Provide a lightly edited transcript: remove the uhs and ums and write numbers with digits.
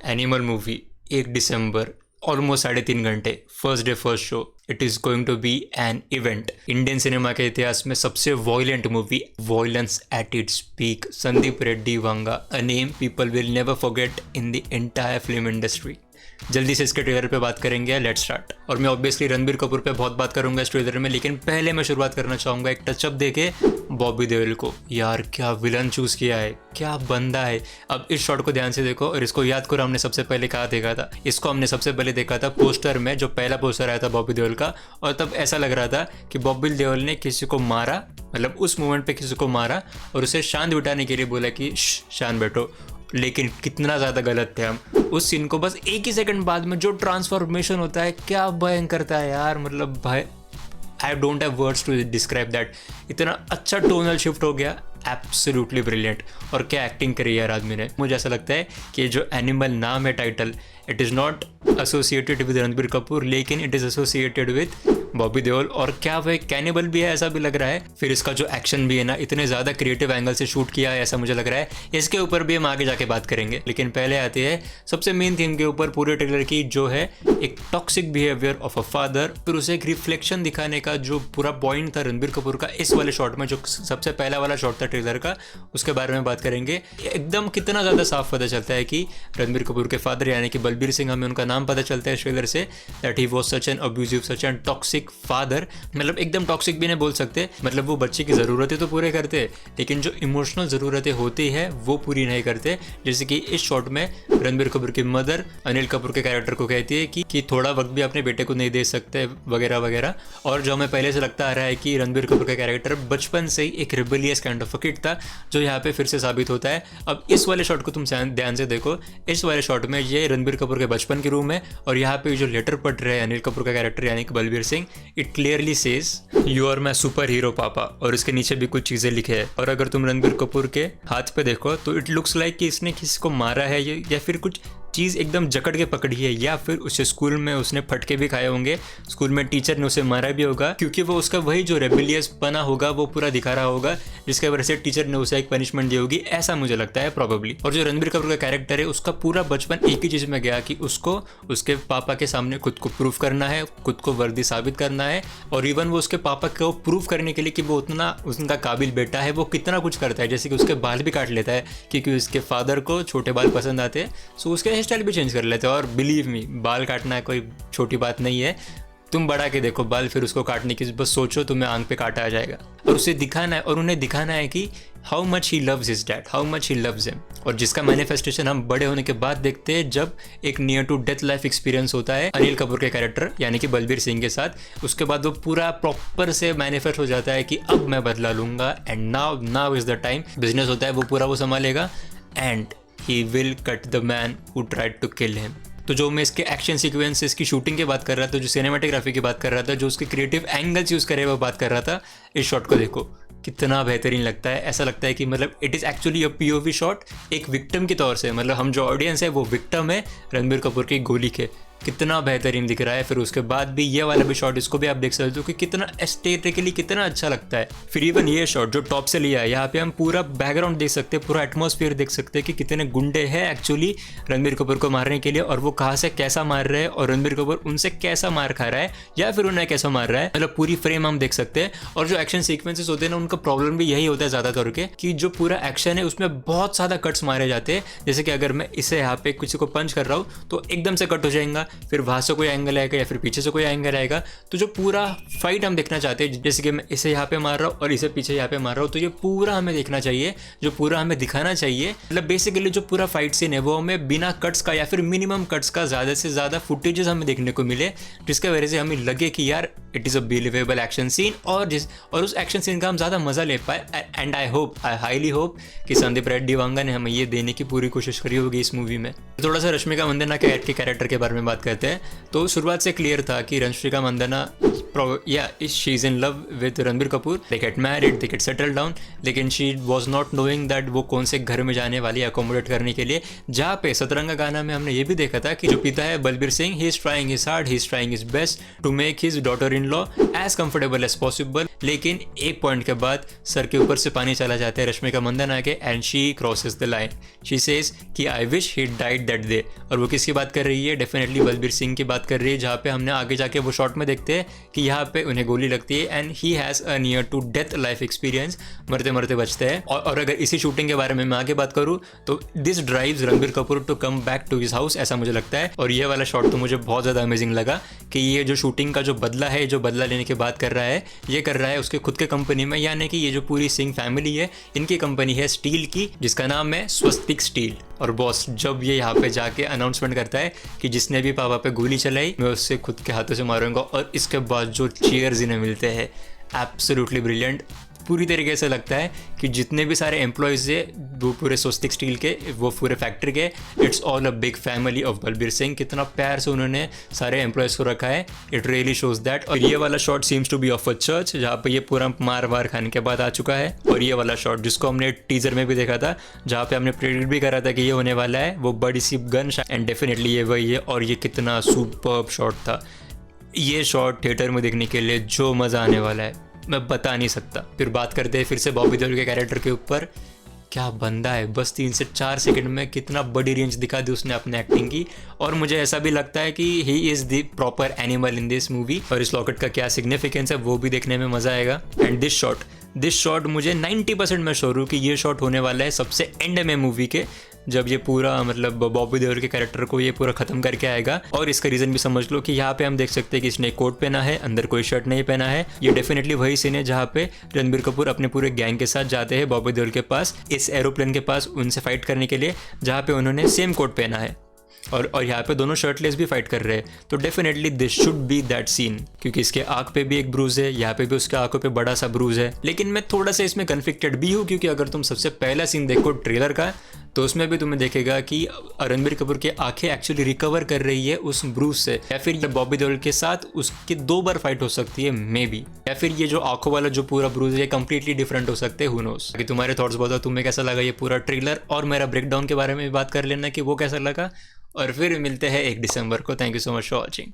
Animal movie 1 दिसंबर, almost 3.5 घंटे, first day first show. It is going to be an event. Indian cinema के इतिहास में सबसे violent movie, violence at its peak. Sandeep Reddy Vanga, a name people will never forget in the entire film industry. जल्दी से इसके trailer पे बात करेंगे. Let's start. और मैं ऑब्वियसली रणबीर कपूर पे बहुत बात करूंगा इस ट्रेलर में, लेकिन पहले मैं शुरुआत करना चाहूँगा एक टचअप देके बॉबी देओल को. यार क्या विलन चूज़ किया है, क्या बंदा है. अब इस शॉट को ध्यान से देखो और इसको याद करो, हमने सबसे पहले कहाँ देखा था. इसको हमने सबसे पहले देखा था पोस्टर में, जो पहला पोस्टर आया था बॉबी देओल का, और तब ऐसा लग रहा था कि बॉबी देओल ने किसी को मारा, मतलब उस मोमेंट पे किसी को मारा और उसे शांत बिठाने के लिए बोला कि शांत बैठो. लेकिन कितना ज़्यादा गलत थे हम. उस सीन को बस एक ही सेकंड बाद में जो ट्रांसफॉर्मेशन होता है, क्या भयंकर था यार. मतलब भाई, I don't have words to describe that. इतना अच्छा टोनल शिफ्ट हो गया, एब्सोल्युटली ब्रिलियंट. और क्या एक्टिंग करी यार आदमी ने. मुझे ऐसा लगता है कि जो एनिमल नाम है title, it is not associated with Ranbir Kapoor, लेकिन it is associated with Bobby Deol. और क्या वह कैनिबल भी है ऐसा भी लग रहा है. फिर इसका जो एक्शन भी है ना, इतने ज़्यादा क्रिएटिव एंगल से शूट किया है ऐसा मुझे लग रहा है. इसके ऊपर भी हम आगे जाके बात करेंगे, लेकिन पहले आती है सबसे मेन थीम के ऊपर पूरे ट्रेलर की, जो है एक toxic behaviour of a father. फिर उसे एक रिफ्लेक्शन दिखाने का जो पूरा पॉइंट था रणबीर कपूर का इस वाले शॉट में, जो सबसे पहला वाला शॉट था ट्रेलर का, उसके बारे में बात करेंगे. एकदम कितना ज़्यादा साफ पता चलता है कि रणबीर कपूर के फादर यानी कि बलबीर सिंह, हमें उनका नाम पता चलता है ट्रेलर से, that he was such an abusive, such an toxic father. मतलब एकदम टॉक्सिक भी नहीं बोल सकते, मतलब वो बच्चे की ज़रूरतें तो पूरे करते, लेकिन जो इमोशनल ज़रूरतें होती है वो पूरी नहीं करते. जैसे कि इस शॉट में रणबीर कपूर की मदर अनिल कपूर के कैरेक्टर को कहती है कि थोड़ा वक्त भी अपने बेटे को नहीं दे सकते वगैरह वगैरह. और जो हमें पहले से लगता आ रहा है कि रणबीर कपूर का कैरेक्टर बचपन से ही एक rebellious kind of a kid था, जो यहाँ पे फिर से साबित होता है. अब इस वाले शॉट को तुम ध्यान से देखो. इस वाले शॉट में ये रणबीर कपूर के बचपन की रूम है, और यहाँ पे जो लेटर पढ़ रहे हैं अनिल कपूर का कैरेक्टर यानी कि Balbir Singh, it clearly says you are my super hero papa. और इसके नीचे भी कुछ चीज़ें लिखे हैं. और अगर तुम रणबीर कपूर के हाथ पे देखो तो इट लुक्स लाइक कि इसने किसी को मारा है, या फिर कुछ चीज़ एकदम जकड़ के पकड़ी है, या फिर उसे स्कूल में उसने फटके भी खाए होंगे, स्कूल में टीचर ने उसे मारा भी होगा, क्योंकि वो उसका वही जो रेबेलियस पना होगा वो पूरा दिखा रहा होगा, जिसके वजह से टीचर ने उसे एक पनिशमेंट दी होगी, ऐसा मुझे लगता है प्रॉबेबली. और जो रणबीर कपूर का कैरेक्टर है, उसका पूरा बचपन एक ही चीज़ में गया कि उसको उसके पापा के सामने खुद को प्रूफ करना है, खुद को वर्दी साबित करना है. और इवन वो उसके पापा को प्रूफ करने के लिए कि वो उतना उनका काबिल बेटा है, वो कितना कुछ करता है. जैसे कि उसके बाल भी काट लेता है, क्योंकि उसके फादर को छोटे बाल पसंद आते हैं, सो उसके हेयर स्टाइल भी चेंज कर लेते हैं. और बिलीव मी, बाल काटना कोई छोटी बात नहीं है. तुम बढ़ा के देखो बाल, फिर उसको काटने की बस सोचो, तुम्हें आंख पे काटा आ जाएगा. और उसे दिखाना है, और उन्हें दिखाना है कि how much he loves his dad, how much he loves him. और जिसका मैनिफेस्टेशन हम बड़े होने के बाद देखते हैं, जब एक near to death life experience होता है अनिल कपूर के कैरेक्टर यानी कि बलबीर सिंह के साथ. उसके बाद वो पूरा प्रॉपर से मैनिफेस्ट हो जाता है कि अब मैं बदला लूंगा, and now is the time. Business होता है वो पूरा वो संभालेगा, and he will cut the man who tried to kill him. तो जो मैं इसके एक्शन सीक्वेंसेस की शूटिंग की बात कर रहा था, जो सिनेमाटोग्राफी की बात कर रहा था, जो उसके क्रिएटिव एंगल्स यूज़ करे वो बात कर रहा था, इस शॉट को देखो कितना बेहतरीन लगता है. ऐसा लगता है कि मतलब it is actually a POV shot, एक विक्टिम की तौर से. मतलब हम जो ऑडियंस है वो विक्टिम है रणबीर कपूर की गोली के. कितना बेहतरीन दिख रहा है. फिर उसके बाद भी ये वाला भी शॉट, इसको भी आप देख सकते हो कि कितना एस्थेटिकली कितना अच्छा लगता है. फिर इवन ये शॉट जो टॉप से लिया है, यहाँ पे हम पूरा बैकग्राउंड देख सकते हैं, पूरा एटमॉस्फेयर देख सकते हैं कि कितने गुंडे हैं एक्चुअली रणबीर कपूर को मारने के लिए, और वो कहाँ से कैसा मार रहे हैं, और रणबीर कपूर उनसे कैसा मार खा रहा है, या फिर उन्हें कैसा मार रहा है. मतलब पूरी फ्रेम हम देख सकते हैं. और जो एक्शन सीक्वेंसेस होते हैं ना, उनका प्रॉब्लम भी यही होता है ज़्यादातर के, कि जो पूरा एक्शन है उसमें बहुत ज़्यादा कट्स मारे जाते हैं. जैसे कि अगर मैं इसे यहाँ पे किसी को पंच कर रहा हूँ तो एकदम से कट हो जाएगा, फिर वहाँ से कोई एंगल आएगा, या फिर पीछे से कोई एंगल आएगा. तो जो पूरा फाइट हम देखना चाहते हैं, जैसे कि मैं इसे यहाँ पे मार रहा हूँ और इसे पीछे यहाँ पे मार रहा हूँ, तो ये पूरा हमें देखना चाहिए, जो पूरा हमें दिखाना चाहिए. मतलब बेसिकली जो पूरा फाइट सीन है वो हमें बिना कट्स का या फिर मिनिमम कट्स का ज़्यादा से ज़्यादा फुटेजेस हमें देखने को मिले, जिसके वजह से हमें लगे कि यार it is a believable action scene, और उस एक्शन सीन का हम ज़्यादा मज़ा ले पाए. एंड आई हाईली होप कि संदीप रेड्डी वांगा ने हमें ये देने की पूरी कोशिश करी होगी इस मूवी में. थोड़ा सा रश्मिका मंदाना के कैरेक्टर के बारे में बात करते हैं तो शुरुआत से क्लियर था कि Rashmika Mandanna she is in love with Ranbir Kapoor, they get married, they get settle down, लेकिन she was not knowing that वो कौन से घर में जाने वाली है अकोमोडेट करने के लिए। जहाँ पे सतरंगा गाना में हमने ये भी देखा था कि जो पिता है Balbir Singh, he is trying his hard, he is trying his best to make his daughter in law as comfortable as possible, लेकिन एक पॉइंट के बाद सर के ऊपर से पानी चला जाता है रश्मिका मंदाना के and she crosses the line. She says कि I wish he died that day. और वो किसकी बात कर रही है? डेफिनेटली बलबीर सिंह की बात कर रही है, जहाँ पे हमने आगे जाके वो शॉट में देखते हैं कि यहाँ पे उन्हें गोली लगती है and he has a near to death life experience, मरते मरते बचते हैं। और अगर इसी शूटिंग के बारे में मैं आगे बात करूँ तो this drives Ranbir Kapoor to come back to his house, ऐसा मुझे लगता है। और ये वाला शॉट तो मुझे बहुत ज़्यादा अमेजिंग लगा कि ये जो शूटिंग का जो बदला है, जो बदला लेने की बात कर रहा है, ये कर रहा है उसके खुद के कंपनी में, यानी कि ये जो पूरी सिंह फैमिली है इनकी कंपनी है स्टील की, जिसका नाम है स्वस्तिक स्टील। और बॉस जब ये यहाँ पे जाके अनाउंसमेंट करता है कि जिसने भी पापा पे गोली चलाई मैं उससे खुद के हाथों से मारूंगा, और इसके बाद जो चीयर्स इन्हें मिलते हैं, एब्सोल्युटली ब्रिलियंट। पूरी तरीके से लगता है कि जितने भी सारे एम्प्लॉयज़ है वो पूरे स्वस्तिक स्टील के, वो पूरे फैक्ट्री के, it's all a big family of Balbir Singh. कितना प्यार से उन्होंने सारे एम्प्लॉयज़ को रखा है, इट रियली शोज दैट। और ये वाला shot seems to be of a church, जहाँ पे ये पूरा मार वार खाने के बाद आ चुका है। और ये वाला शॉट जिसको हमने टीजर में भी देखा था, जहाँ पे हमने प्रेडिक्ट भी करा था कि ये होने वाला है, वो बड़ी सी गन एंड डेफिनेटली ये वही है। और ये कितना सुपर्ब शॉट था। ये शॉट थिएटर में देखने के लिए जो मज़ा आने वाला है मैं बता नहीं सकता। फिर बात करते हैं फिर से बॉबी देओल के कैरेक्टर के ऊपर। क्या बंदा है, बस 3 से 4 सेकंड में कितना बड़ी रेंज दिखा दी उसने अपने एक्टिंग की। और मुझे ऐसा भी लगता है कि he is the proper animal in this movie. और इस लॉकेट का क्या सिग्निफिकेंस है वो भी देखने में मज़ा आएगा। एंड दिस शॉट मुझे 90% मैं श्योर हूँ कि ये शॉट होने वाला है सबसे एंड में मूवी के, जब ये पूरा मतलब बॉबी देओल के कैरेक्टर को ये पूरा ख़त्म करके आएगा। और इसका रीज़न भी समझ लो कि यहाँ पे हम देख सकते हैं कि इसने कोट पहना है, अंदर कोई शर्ट नहीं पहना है। ये डेफिनेटली वही सीन है जहाँ पे रणबीर कपूर अपने पूरे गैंग के साथ जाते हैं बॉबी देओल के पास, इस एरोप्लेन के पास उनसे फाइट करने के लिए, जहाँ पे उन्होंने सेम कोट पहना है। और यहाँ पे दोनों शर्टलेस भी फाइट कर रहे हैं। तो definitely this should be that scene, क्योंकि इसके आँख पे भी एक ब्रूज है, यहाँ पे भी उसके आँखों पे बड़ा सा ब्रूज है। लेकिन मैं थोड़ा सा इसमें कन्फ्लिक्टेड भी हूँ, क्योंकि अगर तुम सबसे पहला सीन देखो ट्रेलर का तो उसमें भी तुम्हें देखेगा कि रणबीर कपूर की आंखें एक्चुअली रिकवर कर रही है उस ब्रूज से, या फिर बॉबी देओल के साथ उसकी 2 बार फाइट हो सकती है मे बी, या फिर ये जो आंखों वाला जो पूरा ब्रूज है कंप्लीटली डिफरेंट हो सकते हैं, हु नोस। कि तुम्हारे थॉट्स बताओ तुम्हें कैसा लगा ये पूरा ट्रेलर, और मेरा ब्रेकडाउन के बारे में भी बात कर लेना कि वो कैसा लगा। और फिर मिलते हैं 1 दिसंबर को। Thank you so much for watching.